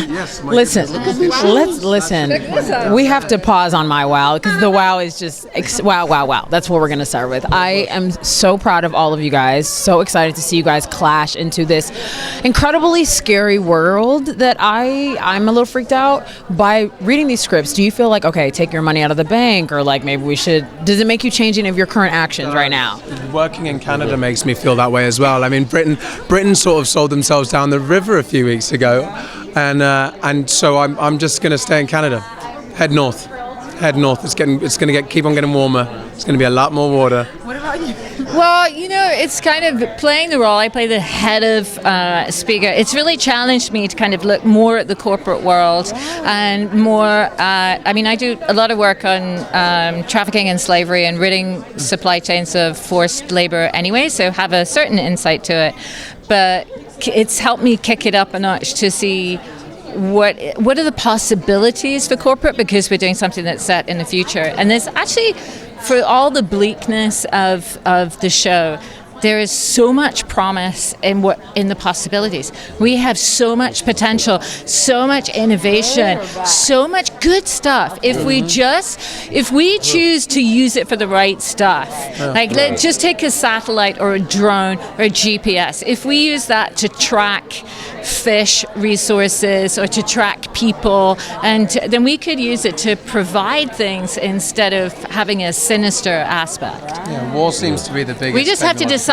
Yes, listen. Let's listen. We have to pause on my wow because the wow is just wow. That's what we're gonna start with. I am so proud of all of you guys. So excited to see you guys clash into this incredibly scary world that I'm a little freaked out by reading these scripts. Do you feel like, okay, take your money out of the bank, or like maybe we should? Does it make you change any of your current actions right now? Working in Canada makes me feel that way as well. I mean, Britain sort of sold themselves down the river a few weeks ago, and so I'm just going to stay in Canada. Head north. It's going to keep on getting warmer. It's going to be a lot more water. What about you? Well, it's kind of playing the role. I play the head of speaker. It's really challenged me to kind of look more at the corporate world and more. I do a lot of work on trafficking and slavery and ridding supply chains of forced labor anyway, so have a certain insight to it. But it's helped me kick it up a notch to see what are the possibilities for corporate, because we're doing something that's set in the future. And there's actually, for all the bleakness of the show, there is so much promise in the possibilities. We have so much potential, so much innovation, so much good stuff. If we choose to use it for the right stuff, let's just take a satellite or a drone or a GPS. If we use that to track fish resources or to track people, and then we could use it to provide things instead of having a sinister aspect. Yeah, war seems to be the biggest. We just have to decide.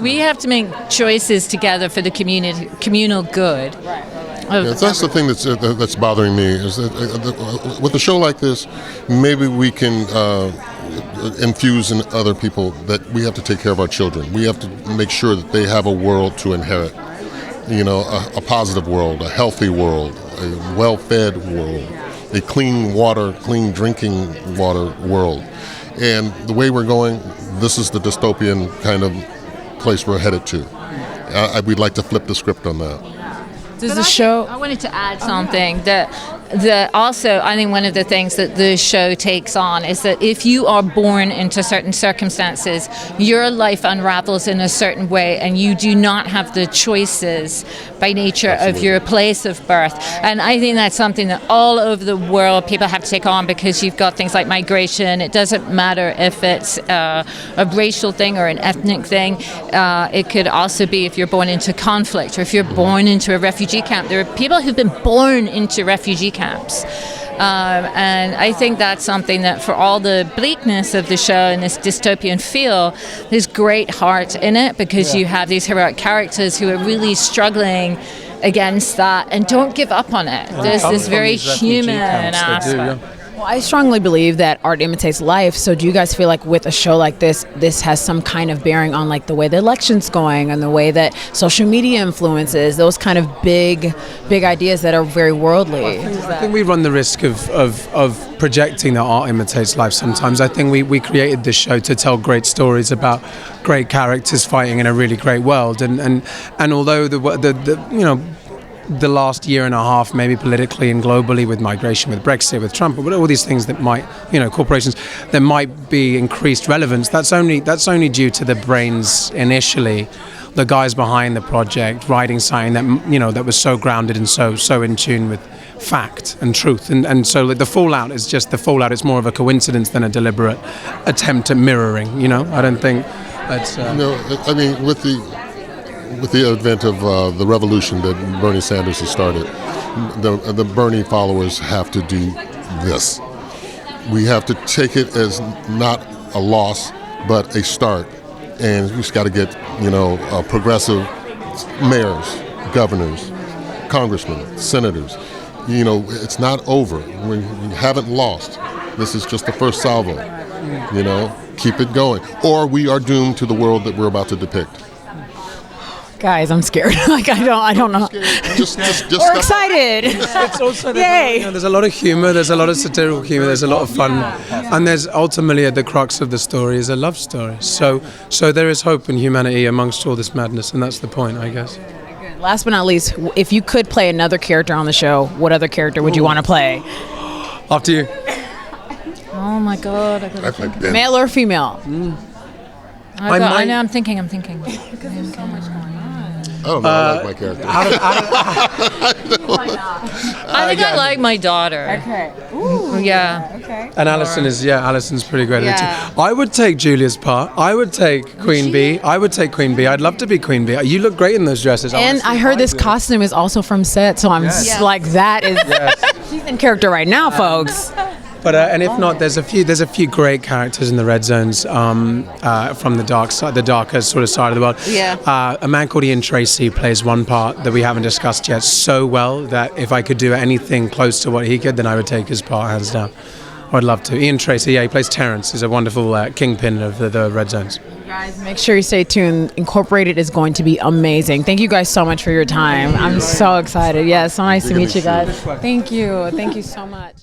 We have to make choices together for the communal good. That's the thing that's bothering me, is that with a show like this, maybe we can infuse in other people that we have to take care of our children. We have to make sure that they have a world to inherit. A positive world, a healthy world, a well-fed world, a clean water, clean drinking water world. And the way we're going, this is the dystopian kind of place we're headed to. We'd like to flip the script on that. I wanted to add something that also, I think one of the things that the show takes on is that if you are born into certain circumstances, your life unravels in a certain way, and you do not have the choices by nature of your place of birth. And I think that's something that all over the world people have to take on, because you've got things like migration. It doesn't matter if it's a racial thing or an ethnic thing. It could also be if you're born into conflict, or if you're born into a refugee camp. There are people who've been born into refugee camps. And I think that's something that, for all the bleakness of the show and this dystopian feel, there's great heart in it, because you have these heroic characters who are really struggling against that and don't give up on it. There's this very human aspect. Well, I strongly believe that art imitates life. So do you guys feel like with a show like this has some kind of bearing on like the way the election's going and the way that social media influences those kind of big ideas that are very worldly? I think we run the risk of projecting that art imitates life sometimes. I think we created this show to tell great stories about great characters fighting in a really great world. And although the last year and a half, maybe politically and globally, with migration, with Brexit, with Trump, with all these things that might, corporations, there might be increased relevance. That's only due to the brains initially, the guys behind the project, writing something that that was so grounded and so in tune with fact and truth. And so the fallout is just the fallout. It's more of a coincidence than a deliberate attempt at mirroring. I don't think that's. With the advent of the revolution that Bernie Sanders has started, the Bernie followers have to do this. We have to take it as not a loss, but a start. And we've got to get, progressive mayors, governors, congressmen, senators. It's not over. We haven't lost. This is just the first salvo. Keep it going. Or we are doomed to the world that we're about to depict. Guys, I'm scared. I don't know. Just We're excited. It's also Yay! There's a lot of humor. There's a lot of satirical humor. There's a lot of fun, and there's ultimately at the crux of the story is a love story. So there is hope in humanity amongst all this madness, and that's the point, I guess. Last but not least, if you could play another character on the show, what other character would you want to play? After you. Oh my God! Male or female? I know. I'm thinking. don't know. I like my character. I think I like my daughter. Okay. Ooh. Yeah. Okay. And Alison's pretty great at it Yeah. too. I would take Julia's part. I would take Queen Bee. I'd love to be Queen Bee. You look great in those dresses. And honestly. I heard this costume is also from set, so I'm like, that is she's in character right now, folks. But and if not, there's a few great characters in the red zones from the dark side, the darker sort of side of the world. Yeah. A man called Ian Tracy plays one part that we haven't discussed yet so well that if I could do anything close to what he could, then I would take his part hands down. I'd love to. Ian Tracy, he plays Terrence. He's a wonderful kingpin of the red zones. Guys, make sure you stay tuned. Incorporated is going to be amazing. Thank you guys so much for your time. I'm so excited. Yeah, so nice to meet you guys. Thank you. Thank you so much.